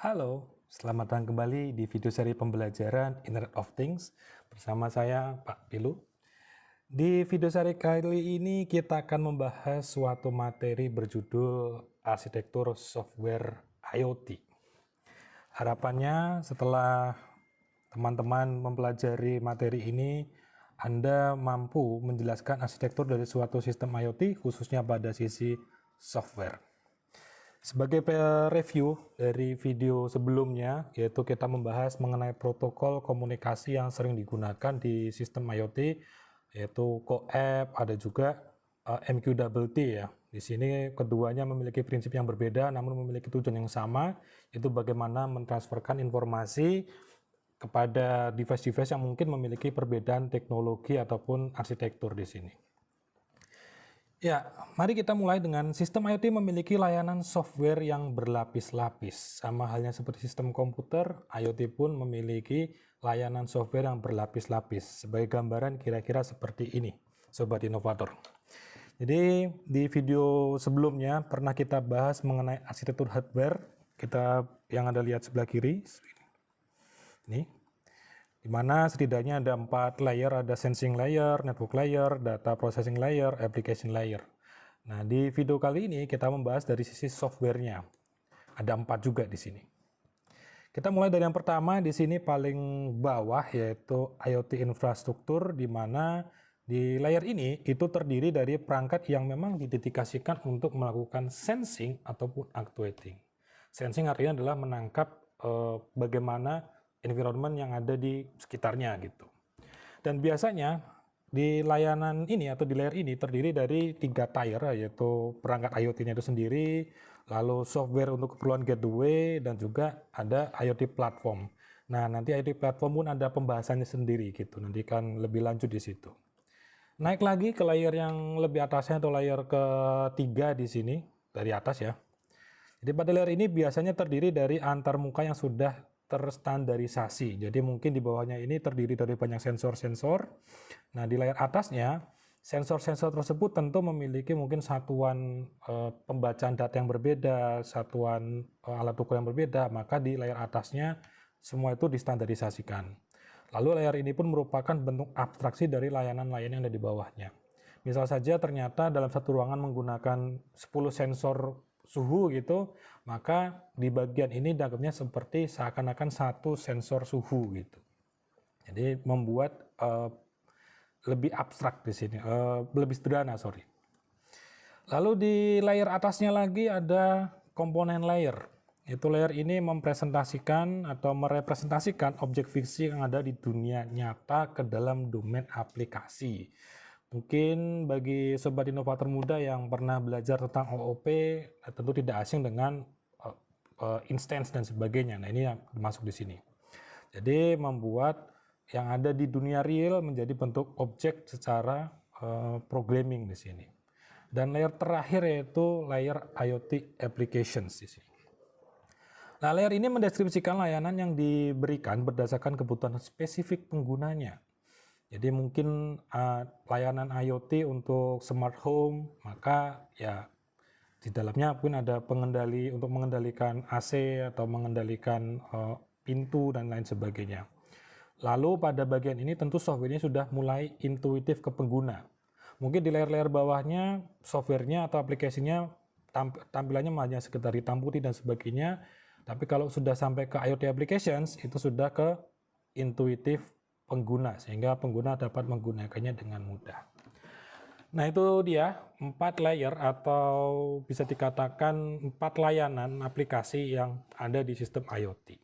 Halo, selamat datang kembali di video seri pembelajaran Internet of Things bersama saya Pak Pilu. Di video seri kali ini kita akan membahas suatu materi berjudul arsitektur software IoT. Harapannya setelah teman-teman mempelajari materi ini, Anda mampu menjelaskan arsitektur dari suatu sistem IoT khususnya pada sisi software. Sebagai review dari video sebelumnya, yaitu kita membahas mengenai protokol komunikasi yang sering digunakan di sistem IoT, yaitu CoAP, ada juga MQTT ya. Di sini keduanya memiliki prinsip yang berbeda, namun memiliki tujuan yang sama, yaitu bagaimana mentransferkan informasi kepada device-device yang mungkin memiliki perbedaan teknologi ataupun arsitektur di sini. Ya, mari kita mulai dengan sistem IoT memiliki layanan software yang berlapis-lapis. Sama halnya seperti sistem komputer, IoT pun memiliki layanan software yang berlapis-lapis. Sebagai gambaran kira-kira seperti ini, Sobat Inovator. Jadi di video sebelumnya pernah kita bahas mengenai arsitektur hardware. Kita yang Anda lihat sebelah kiri, ini. Di mana setidaknya ada 4 layer, ada sensing layer, network layer, data processing layer, application layer. Nah, di video kali ini kita membahas dari sisi softwarenya. Ada 4 juga di sini. Kita mulai dari yang pertama di sini paling bawah, yaitu IoT infrastruktur, di mana di layer ini itu terdiri dari perangkat yang memang didedikasikan untuk melakukan sensing ataupun actuating. Sensing artinya adalah menangkap bagaimana environment yang ada di sekitarnya gitu. Dan biasanya di layanan ini atau di layer ini terdiri dari 3 tier, yaitu perangkat IoT-nya itu sendiri, lalu software untuk keperluan gateway, dan juga ada IoT platform. Nah, nanti IoT platform pun ada pembahasannya sendiri gitu, nanti kan lebih lanjut di situ. Naik lagi ke layer yang lebih atasnya atau layer ketiga di sini, dari atas ya. Jadi pada layer ini biasanya terdiri dari antarmuka yang sudah terstandarisasi. Jadi mungkin di bawahnya ini terdiri dari banyak sensor-sensor. Nah, di layar atasnya, sensor-sensor tersebut tentu memiliki mungkin satuan pembacaan data yang berbeda, satuan alat ukur yang berbeda, maka di layar atasnya semua itu distandarisasikan. Lalu layar ini pun merupakan bentuk abstraksi dari layanan-layanan yang ada di bawahnya. Misal saja ternyata dalam satu ruangan menggunakan 10 sensor suhu gitu, maka di bagian ini dianggapnya seperti seakan-akan satu sensor suhu gitu. Jadi membuat lebih abstrak di sini, lebih sederhana, sorry. Lalu di layer atasnya lagi ada komponen layer. Itu layer ini mempresentasikan atau merepresentasikan objek fiksi yang ada di dunia nyata ke dalam domain aplikasi. Mungkin bagi sobat inovator muda yang pernah belajar tentang OOP, tentu tidak asing dengan instance dan sebagainya. Nah, ini yang masuk di sini. Jadi membuat yang ada di dunia real menjadi bentuk objek secara programming di sini. Dan layer terakhir yaitu layer IoT applications di sini. Nah, layer ini mendeskripsikan layanan yang diberikan berdasarkan kebutuhan spesifik penggunanya. Jadi mungkin layanan IoT untuk smart home, maka ya di dalamnya pun ada pengendali untuk mengendalikan AC atau mengendalikan pintu dan lain sebagainya. Lalu pada bagian ini tentu softwarenya sudah mulai intuitif ke pengguna. Mungkin di layer-layer bawahnya softwarenya atau aplikasinya tampilannya hanya sekedar hitam putih dan sebagainya. Tapi kalau sudah sampai ke IoT applications itu sudah ke intuitif pengguna, sehingga pengguna dapat menggunakannya dengan mudah. Nah, itu dia 4 layer atau bisa dikatakan 4 layanan aplikasi yang ada di sistem IoT.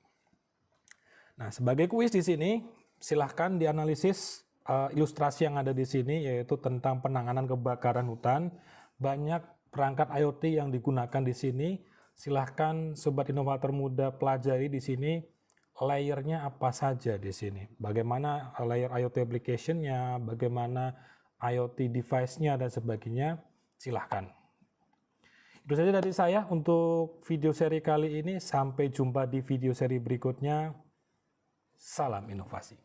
Nah, sebagai kuis di sini, silahkan dianalisis ilustrasi yang ada di sini, yaitu tentang penanganan kebakaran hutan. Banyak perangkat IoT yang digunakan di sini. Silahkan sobat inovator muda pelajari di sini layernya apa saja di sini. Bagaimana layer IoT application-nya, bagaimana IoT device-nya dan sebagainya. Silahkan. Itu saja dari saya untuk video seri kali ini. Sampai jumpa di video seri berikutnya. Salam inovasi.